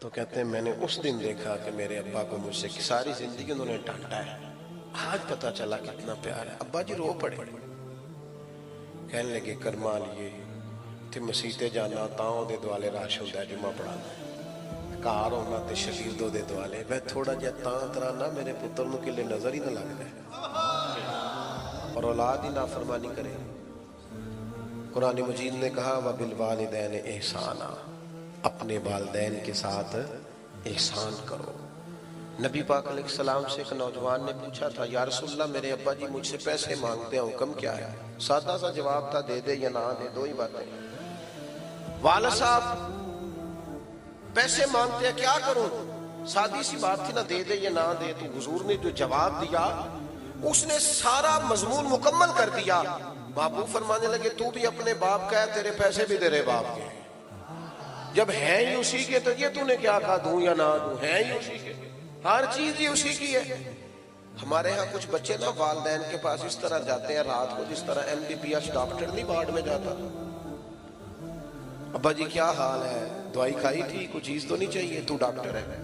تو کہتے ہیں میں نے اس دن دیکھا کہ میرے ابا کو مجھ سے ساری زندگی انہوں نے ڈانٹا ہے، آج پتا چلا کتنا پیار ہے۔ ابا جی رو پڑے، کہنے لگے کرما لیے تے مسیتے جانا تاؤں دے دوالے راش ہوتا ہے جمعہ پڑھانا، کار ہونا تے شگیردوں دے دوالے، میں تھوڑا جہا تاں ترانا میرے پتر نو کلے نظر ہی نہ لگ جائے اور اولاد ہی نافرمانی کرے۔ قرآن مجید نے کہا وَبِالْوَالِدَيْنِ احسانا، اپنے والدین کے ساتھ احسان کرو۔ نبی پاک علیہ السلام سے ایک نوجوان نے پوچھا تھا یا رسول اللہ میرے ابا جی مجھ سے پیسے مانگتے ہیں، حکم کیا ہے؟ سادہ سا جواب تھا، دے دے یا نہ دے، دو ہی باتیں۔ والد صاحب پیسے مانگتے ہیں کیا کروں؟ سادی سی بات تھی نا، دے دے یا نہ دے۔ تو حضور نے جو جواب دیا اس نے سارا مضمون مکمل کر دیا۔ باپو فرمانے لگے تو بھی اپنے باپ کا ہے، تیرے پیسے بھی تیرے باپ کے، جب ہیں ہی اسی کے تو یہ تو نے کیا کہا دوں یا نہ دوں، ہیں ہی اسی کے، ہر چیز ہی اسی کی ہے۔ ہمارے ہاں کچھ بچے نا والدین کے پاس اس طرح جاتے ہیں رات کو جس طرح MBBS ڈاکٹر نہیں وارڈ میں جاتا، ابا جی کیا حال ہے، دوائی کھائی تھی، کوئی چیز تو نہیں چاہیے، تو ڈاکٹر ہے،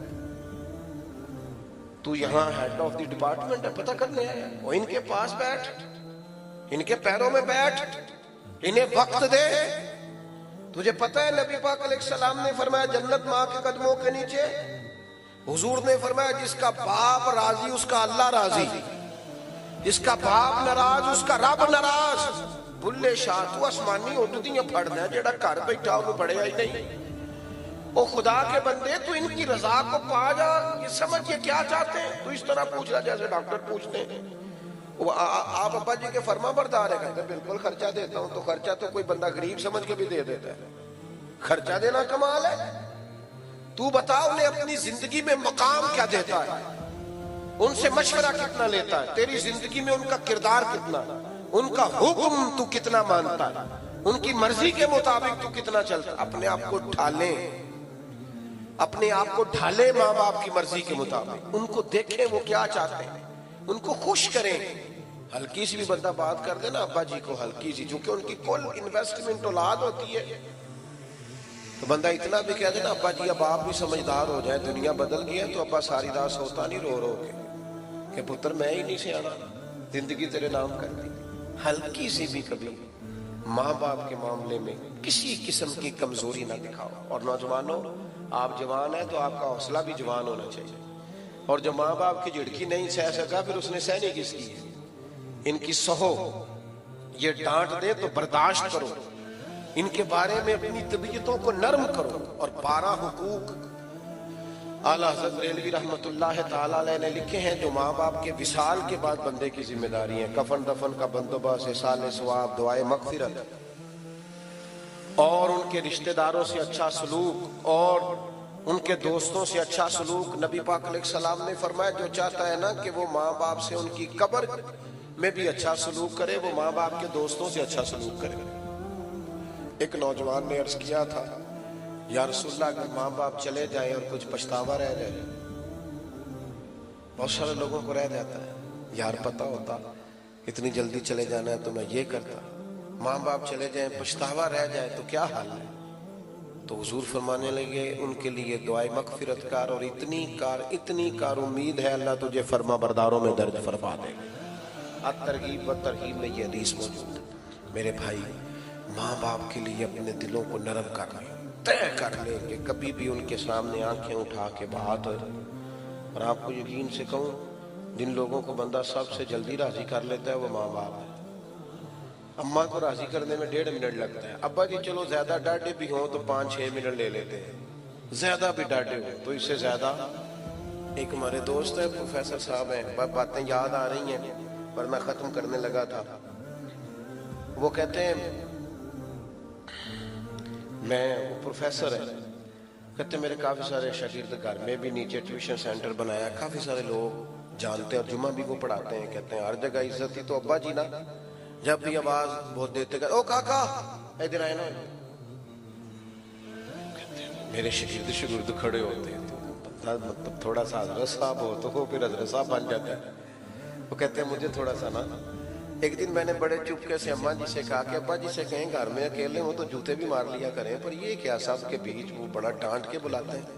تو یہاں ہیڈ آف دی ڈپارٹمنٹ ہے، پتہ کرنے آیا، وہ ان کے پاس بیٹھ، ان کے پیروں میں بیٹھ، انہیں وقت دے۔ تجھے پتہ ہے نبی پاک علیہ السلام نے فرمایا جنت ماں کے قدموں کے نیچے، حضور نے فرمایا جس کا باپ راضی اس کا اللہ راضی، جس کا باپ ناراض اس کا رب ناراض۔ بلے شاہ تو آسمانی اٹھدیاں پھڑنا ہے جڑا گھر بیٹھا انہوں پڑھیا ہی نہیں۔ او خدا کے بندے تو ان کی رضا کو پا جا، یہ سمجھ یہ کیا چاہتے ہیں، تو اس طرح پوچھ رہا جیسے ڈاکٹر پوچھتے ہیں آپ ابا جی کے فرما بردار ہے، کہتے ہیں بالکل خرچہ دیتا ہوں۔ تو خرچہ تو کوئی بندہ غریب سمجھ کے بھی دے دیتا ہے، خرچہ دینا کمال ہے۔ تو بتا انہیں اپنی زندگی میں مقام کیا دیتا ہے، ان سے مشورہ کتنا لیتا ہے، تیری زندگی میں ان کا کردار کتنا، ان کا حکم تو کتنا مانتا ہے، ان کی مرضی کے مطابق تو کتنا چلتا ہے۔ اپنے آپ کو ڈھالیں، اپنے آپ کو ڈھالیں ماں باپ کی مرضی کے مطابق، ان کو دیکھیں وہ کیا چاہتے ہیں، ان کو خوش کریں۔ ہلکی سی بھی بندہ بات کر دے نا ابا جی کو، ہلکی سی، چونکہ ان کی کل انویسٹمنٹ اولاد ہوتی ہے، تو بندہ اتنا بھی کہہ دے نا ابا جی اب آپ بھی سمجھدار ہو جائے، دنیا بدل گئی ہے، تو ابا ساری رات سوتا نہیں رو رو کے کہ پتر میں ہی نہیں سیانا، زندگی تیرے نام کر دی۔ ہلکی سی بھی کبھی ماں باپ کے معاملے میں کسی قسم کی کمزوری نہ دکھاؤ۔ اور نوجوانوں آپ جوان ہیں تو آپ کا حوصلہ بھی جوان ہونا چاہیے، اور جو ماں باپ کی جھڑکی نہیں سہ سکا پھر اس نے سہنی کس کی ہے، ان کی سہو، یہ ڈانٹ دے تو برداشت کرو، ان کے بارے میں اپنی طبیعتوں کو نرم کرو۔ اور 12 حقوق اعلیٰ حضرت بریلوی رحمت اللہ تعالیٰ علیہ نے لکھے ہیں جو ماں باپ کے وصال کے بعد بندے کی ذمہ داری ہیں: کفن دفن کا بندوبست، ایصال ثواب، دعائے مغفرت، اور ان کے رشتہ داروں سے اچھا سلوک، اور ان کے دوستوں سے اچھا سلوک۔ نبی پاک علیہ السلام نے فرمایا جو چاہتا ہے نا کہ وہ ماں باپ سے ان کی قبر میں بھی اچھا سلوک کرے، وہ ماں باپ کے دوستوں سے اچھا سلوک کرے۔ ایک نوجوان نے عرض کیا تھا یا رسول اللہ اگر ماں باپ چلے جائیں اور کچھ پچھتاوا رہ جائے، بہت سارے لوگوں کو رہ جاتا ہے یار پتہ ہوتا اتنی جلدی چلے جانا ہے تو میں یہ کرتا، ماں باپ چلے جائیں پچھتاوا رہ جائے تو کیا حال ہے؟ تو حضور فرمانے لگے ان کے لیے دعائے مغفرت کار، اور اتنی کار امید ہے اللہ تجھے فرما برداروں میں درج فرما دے گا۔ الترغیب و ترہیب میں یہ حدیث موجود ہے۔ میرے بھائی ماں باپ کے لیے اپنے دلوں کو نرم کر لیں، طے کر لیں کہ کبھی بھی ان کے سامنے آنکھیں اٹھا کے بات۔ اور آپ کو یقین سے کہوں جن لوگوں کو بندہ سب سے جلدی راضی کر لیتا ہے وہ ماں باپ ہے۔ اماں کو راضی کرنے میں 1.5 منٹ لگتا ہے، ابا جی چلو زیادہ ڈاڈے بھی ہوں تو 5-6 منٹ لے لیتے ہیں، زیادہ بھی ڈاڈے ہوں تو اس سے زیادہ۔ ایک ہمارے دوست ہے پروفیسر صاحب ہیں، باتیں یاد آ رہی ہیں پر میں ختم کرنے لگا تھا۔ وہ کہتے ہیں میں پروفیسر ہے، کہتے ہیں میرے کافی سارے شاگرد گھر میں بھی نیچے ٹیوشن سینٹر بنایا، کافی سارے لوگ جانتے ہیں اور جمعہ بھی وہ پڑھاتے ہیں، کہتے ہیں ہر جگہ عزت ہی تو ابا جی نا، جب بھی آواز بہت دیتے گا او کاکا ادھر آئے نا، میرے شاگرد کھڑے ہوتے ہیں تو مطلب تھوڑا سا حضرت صاحب ہو تو وہ پھر حضرت صاحب بن جاتا ہے۔ وہ کہتے ہیں مجھے تھوڑا سا نا، ایک دن میں نے بڑے چپکے سے اماں جی سے کہا کہ ابا جی سے کہیں گھر میں اکیلے ہوں تو جوتے بھی مار لیا کریں، پر یہ کیا سب کے بیچ وہ بڑا ڈانٹ کے بلاتے ہیں۔